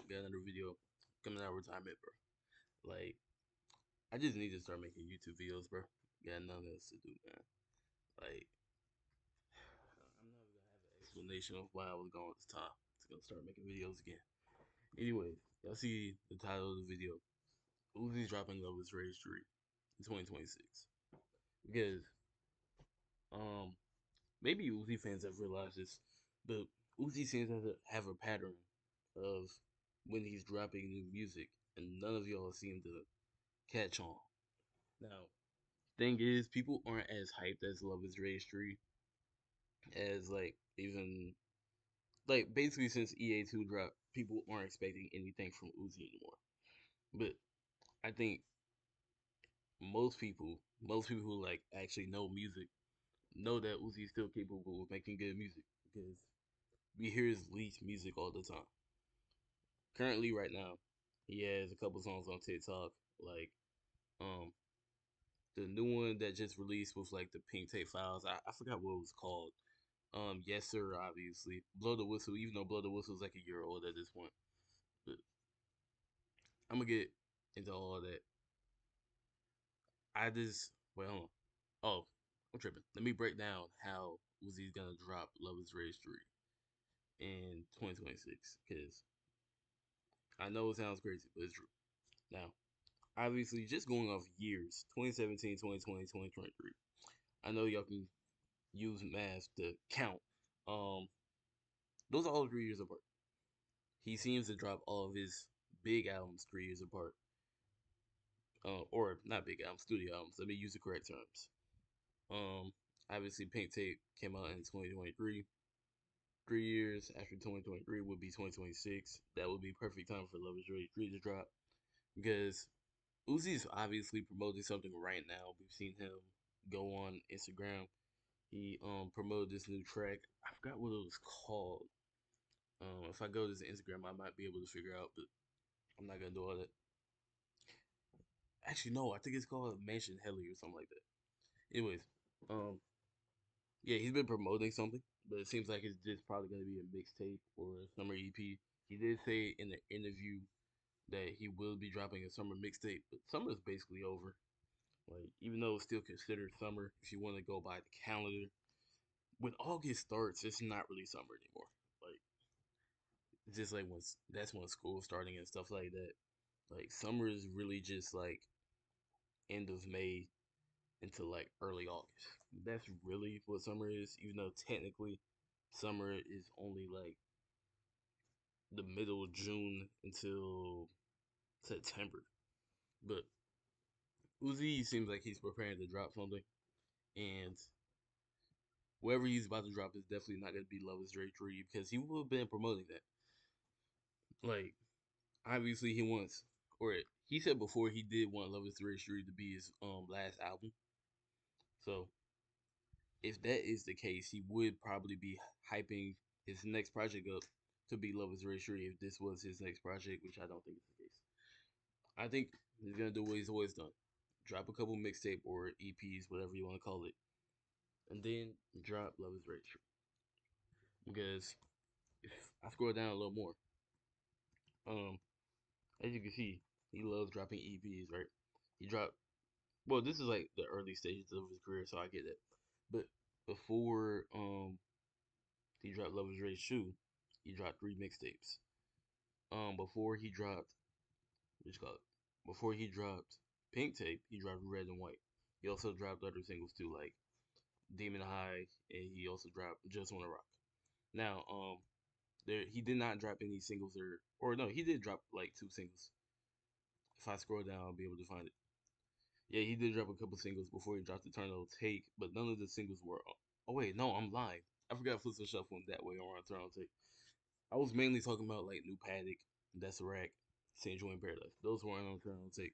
got another video coming out of retirement, bro. Like, I just need to start making YouTube videos, bro. Got nothing else to do, man. Like, I'm not gonna have an explanation of why I was going at this time to go start making videos again. Anyways, y'all see the title of the video. Uzi's dropping Luv Is Rage 3 in 2026. Because, um, maybe Uzi fans have realized this, but Uzi seems to have a pattern of when he's dropping new music, and none of y'all seem to catch on. Now, thing is, people aren't as hyped as Luv Is Rage 3 as like even like basically since EA2 dropped, people aren't expecting anything from Uzi anymore. But I think most people who like actually know music know that Uzi is still capable of making good music because we hear his leaked music all the time. Currently, right now, he has a couple songs on TikTok, like um the new one that just released with like the Pink Tape Files. I forgot what it was called. Yes sir, obviously. Blow the Whistle, even though Blow the Whistle is like a year old at this point. But I'm gonna get into all that. I just wait, hold on. Oh, I'm tripping. Let me break down how Uzi's gonna drop Love Is Rage 3 in 2026. Cause I know it sounds crazy, but it's true. Now, obviously just going off years, 2017, 2020, 2023. I know y'all can use math to count. Um, those are all 3 years apart. He seems to drop all of his big albums 3 years apart. Or not big albums, studio albums. Let me use the correct terms. Um, Obviously, Pink Tape came out in 2023. 3 years after 2023 would be 2026. That would be perfect time for Love Is Rage 3 to drop because Uzi's obviously promoting something right now. We've seen him go on Instagram. He promoted this new track. I forgot what it was called. If I go to his Instagram, I might be able to figure out, but I'm not gonna do all that. Actually, no, I think it's called Mansion Helly or something like that. Anyways, um, yeah, he's been promoting something, but it seems like it's just probably gonna be a mixtape or a summer EP. He did say in the interview that he will be dropping a summer mixtape, but summer is basically over. Like, even though it's still considered summer, if you want to go by the calendar, when August starts, it's not really summer anymore. Like, it's just like that's when school's starting and stuff like that. Like, summer is really just like end of May until like early August. That's really what summer is, even though technically summer is only like the middle of June until September. But Uzi seems like he's preparing to drop something, and whatever he's about to drop is definitely not going to be Love Is Rage 3 because he will have been promoting that. Like, obviously, he wants, or he said before he did want Love Is Rage 3 to be his last album. So if that is the case, he would probably be hyping his next project up to be Love Is Rage 3 if this was his next project, which I don't think is the case. I think he's gonna do what he's always done: drop a couple mixtape or EPs, whatever you want to call it, and then drop Love Is Rage. Because if I scroll down a little more, um, as you can see, he loves dropping EPs, right? He dropped. Well, this is like the early stages of his career, so I get that. But before he dropped Love Is Rage 2, he dropped 3 mixtapes. Before he dropped, what you call it? Before he dropped Pink Tape, he dropped Red and White. He also dropped other singles too, like Demon High, and he also dropped Just Wanna Rock. Now, there he did not drop any singles or no, he did drop like 2 singles. If I scroll down, I'll be able to find it. Yeah, he did drop a couple singles before he dropped Eternal Take, but none of the singles were. Oh wait, no, I'm lying. I forgot Footstool Shuffle and That Way on Eternal Take. I was mainly talking about like New Paddock, That's a Rack, Saint Joy in Paradise. Those weren't on Eternal Take.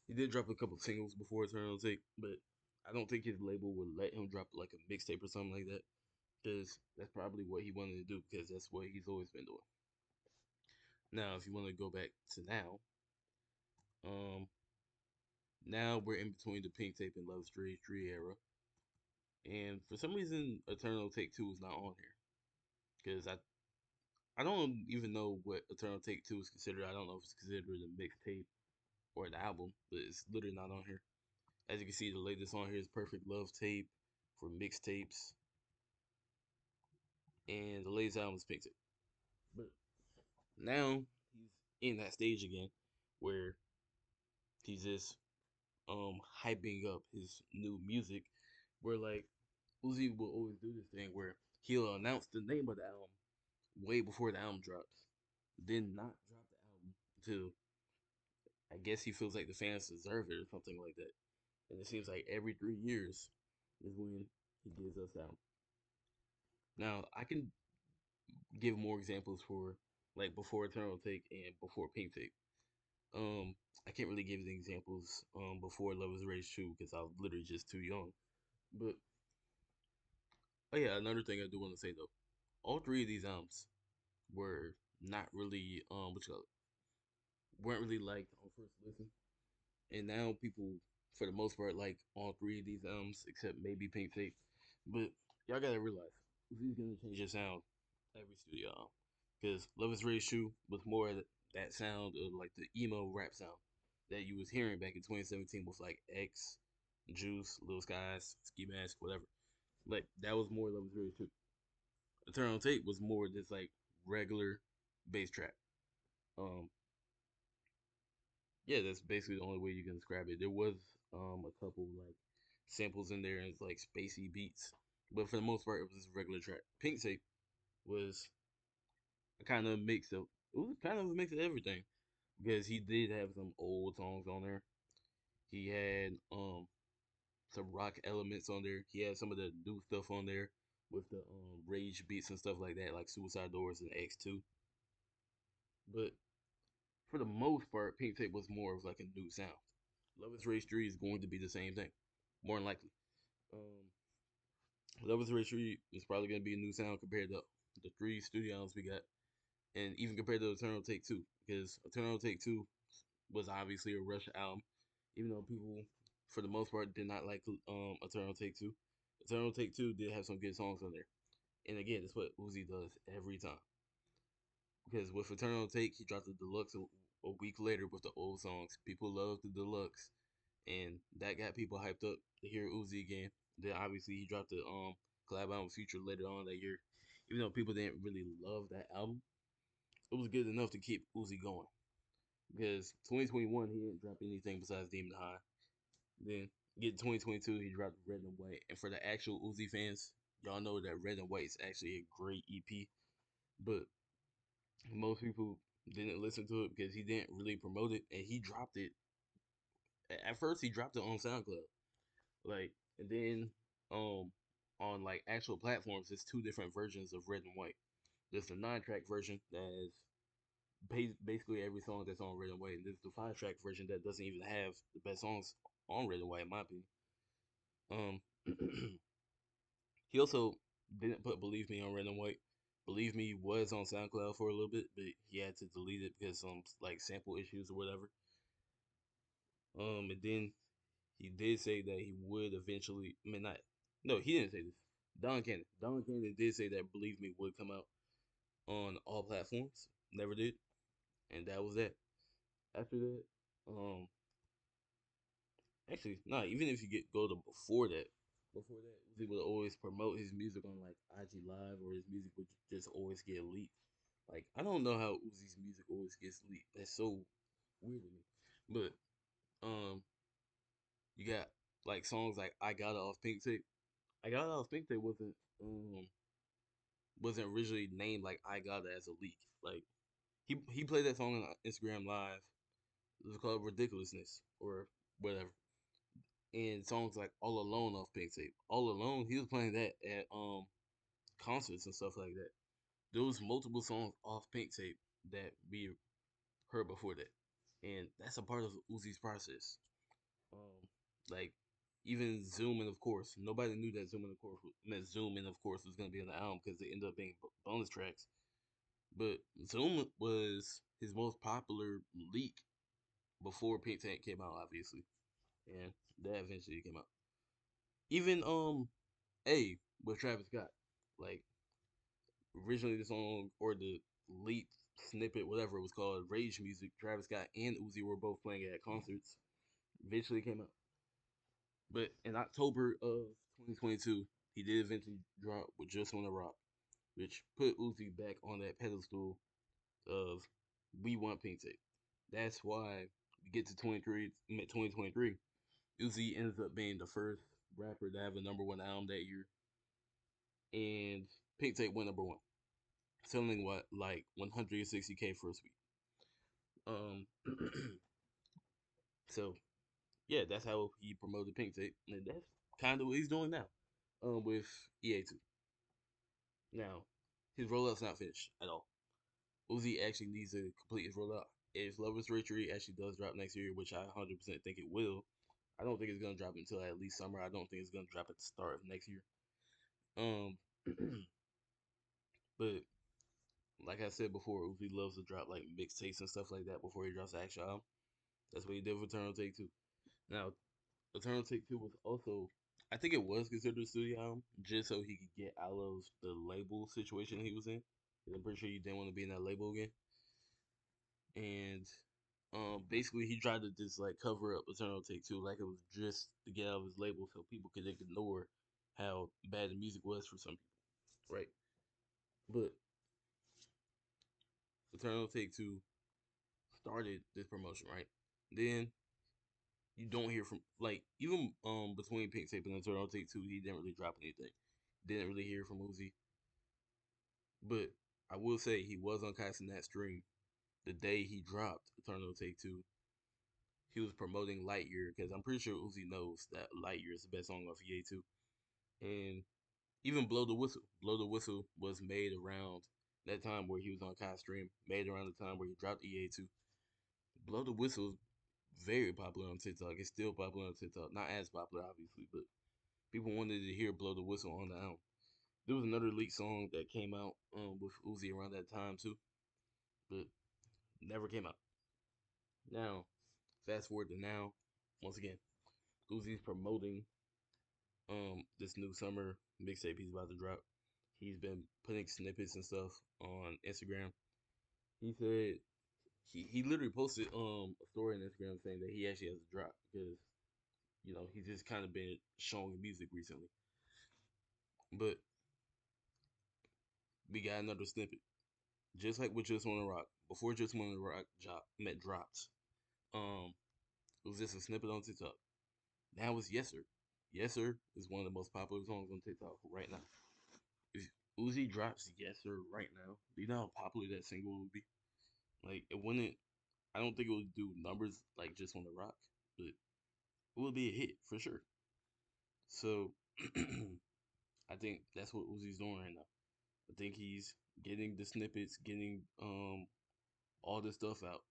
He did drop a couple singles before Eternal Take, but I don't think his label would let him drop like a mixtape or something like that. Because that's probably what he wanted to do, because that's what he's always been doing. Now, if you want to go back to um, now we're in between the Pink Tape and Love Street 3 era. And for some reason, Eternal Take 2 is not on here. Because I don't even know what Eternal Take Two is considered. I don't know if it's considered a mixtape or an album, but it's literally not on here. As you can see, the latest on here is Perfect Love Tape for mixtapes, and the latest album is Pink Tape. But now he's in that stage again where he's just hyping up his new music. Where like Uzi will always do this thing where he'll announce the name of the album way before the album drops, then not drop the album until I guess he feels like the fans deserve it or something like that. And it seems like every 3 years is when he gives us out. Now I can give more examples for like before Eternal Take and before Pink Tape. Um, I can't really give the examples before Love Is Rage 2 because I was literally just too young. But oh yeah, another thing I do want to say though, all three of these albums were not really what you call it, weren't really liked on first listen, and now people for the most part like all three of these albums except maybe Pink Tape. But y'all gotta realize Uzi's gonna change his sound every studio album because Love Is Rage 2 was more of that sound of like the emo rap sound that you was hearing back in 2017 with like X, Juice, Lil Skies, Ski Mask, whatever. Like that was more Love Is Rage 2. Eternal Tape was more just like regular bass trap. Um, yeah, that's basically the only way you can describe it. There was a couple like samples in there and it's like spacey beats, but for the most part, it was just regular trap. Pink Tape was a kind of mix of it was kind of a mix of everything because he did have some old songs on there. He had some rock elements on there. He had some of the new stuff on there with the rage beats and stuff like that, like Suicide Doors and X2. But for the most part, Pink Tape was more of like a new sound. Love Is Rage 3 is going to be the same thing, more than likely. Um, Love Is Rage 3 is probably going to be a new sound compared to the three studio albums we got, and even compared to Eternal Take 2, because Eternal Take 2 was obviously a Rush album, even though people, for the most part, did not like Eternal Take 2. Eternal Take 2 did have some good songs on there. And again, that's what Uzi does every time. Because with Eternal Take, he dropped the deluxe a week later with the old songs. People love the deluxe, and that got people hyped up to hear Uzi again. Then obviously he dropped the collab album with Future later on that year. Even though people didn't really love that album, it was good enough to keep Uzi going. Because 2021 he didn't drop anything besides Demon High. Then get 2022 he dropped Red and White. And for the actual Uzi fans, y'all know that Red and White is actually a great EP. But most people didn't listen to it because he didn't really promote it, and he dropped it. At first, he dropped it on SoundCloud, like, and then um on like actual platforms, there's two different versions of Red and White. There's the 9-track version that has basically every song that's on Red and White, and there's the 5-track version that doesn't even have the best songs on Red and White, in my opinion. Um, he also didn't put "Believe Me" on Red and White. "Believe Me" was on SoundCloud for a little bit, but he had to delete it because some like sample issues or whatever. And then he did say that he would eventually. I mean, not. No, he didn't say this. Don Cannon. Don Cannon did say that "Believe Me" would come out on all platforms. Never did, and that was that. After that, um, actually, nah. Even if you go to before that, he would always promote his music on like IG Live, or his music would just always get leaked. Like I don't know how Uzi's music always gets leaked. That's so weird to me. But you got like songs like "I Got It" off Pink Tape. "I Got It" off Pink Tape wasn't originally named like "I Got It" as a leak. Like he played that song on Instagram Live. It was called "Ridiculousness" or whatever. And songs like "All Alone" off Pink Tape. "All Alone," he was playing that at concerts and stuff like that. There was multiple songs off Pink Tape that we heard before that, and that's a part of Uzi's process. Um, like even Zoom and of course, nobody knew that Zoom and of course meant Zoom and of course was gonna be on the album because they ended up being bonus tracks. But Zoom was his most popular leak before Pink Tank came out, obviously, and that eventually came out. Even A with Travis Scott, like originally the song or leaked snippet, whatever it was called, Rage music. Travis Scott and Uzi were both playing at concerts. Eventually came out, but in October of 2022, he did eventually drop with Just Wanna Rock, which put Uzi back on that pedestal of we want pink tape. That's why we get to 2023. Uzi ends up being the first rapper to have a number one album that year, and pink tape went number one, selling what like 160K first week. Um, so yeah, that's how he promoted pink tape, and that's kind of what he's doing now. With EA2. Now, his rollout's not finished at all. Uzi actually needs to complete his rollout. If Luv Is Rage actually does drop next year, which I 100% think it will, I don't think it's gonna drop until at least summer. I don't think it's gonna drop at the start of next year. Um, but like I said before, Uzi loves to drop like mixtapes and stuff like that before he drops the actual album. That's what he did with Eternal Take Two. Now, Eternal Take Two was also, I think it was considered a studio album just so he could get out of the label situation he was in. 'Cause I'm pretty sure he didn't want to be in that label again. And basically he tried to just like cover up Eternal Take Two like it was just to get out of his label so people could ignore how bad the music was for some people, right? But Eternal Take Two started this promotion, right? Then you don't hear from like even between Pink Tape and Eternal Take Two, he didn't really drop anything. Didn't really hear from Uzi, but I will say he was on casting that stream the day he dropped Eternal Take Two. He was promoting Lightyear because I'm pretty sure Uzi knows that Lightyear is the best song off EA2. And even Blow the Whistle. Blow the Whistle was made around that time where he was on Kai Stream, made around the time where he dropped EA2. Blow the Whistle is very popular on TikTok. It's still popular on TikTok. Not as popular, obviously, but people wanted to hear Blow the Whistle on the album. There was another leaked song that came out with Uzi around that time too, but never came out. Now, fast forward to now, once again, Uzi's promoting this new summer mixtape he's about to drop. He's been putting snippets and stuff on Instagram. He said he literally posted a story on Instagram saying that he actually has a drop because he's just kind of been showing music recently. But we got another snippet, just like with Just Wanna Rock. Before Just Wanna Rock dropped, um, it was just a snippet on TikTok. Now it's Yes Sir. Yes Sir is one of the most popular songs on TikTok right now. If Uzi drops Yes Sir right now, do you know how popular that single would be? Like it wouldn't. I don't think it would do numbers like Just on the Rock, but it would be a hit for sure. So I think that's what Uzi's doing right now. I think he's getting the snippets, getting all the stuff out,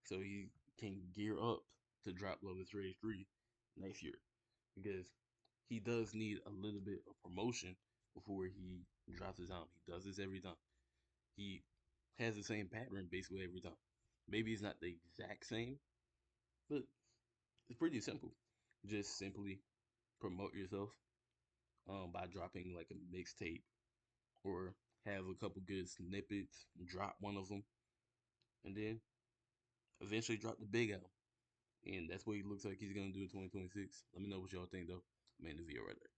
so he can gear up to drop Luv Is Rage 3 next year because he does need a little bit of promotion before he drops his album. He does this every time. He has the same pattern basically every time. Maybe it's not the exact same, but it's pretty simple. Just simply promote yourself by dropping like a mixtape or have a couple good snippets, drop one of them, and then eventually drop the big album. And that's what he looks like he's gonna do in 2026. Let me know what y'all think though. I'm in the video right there.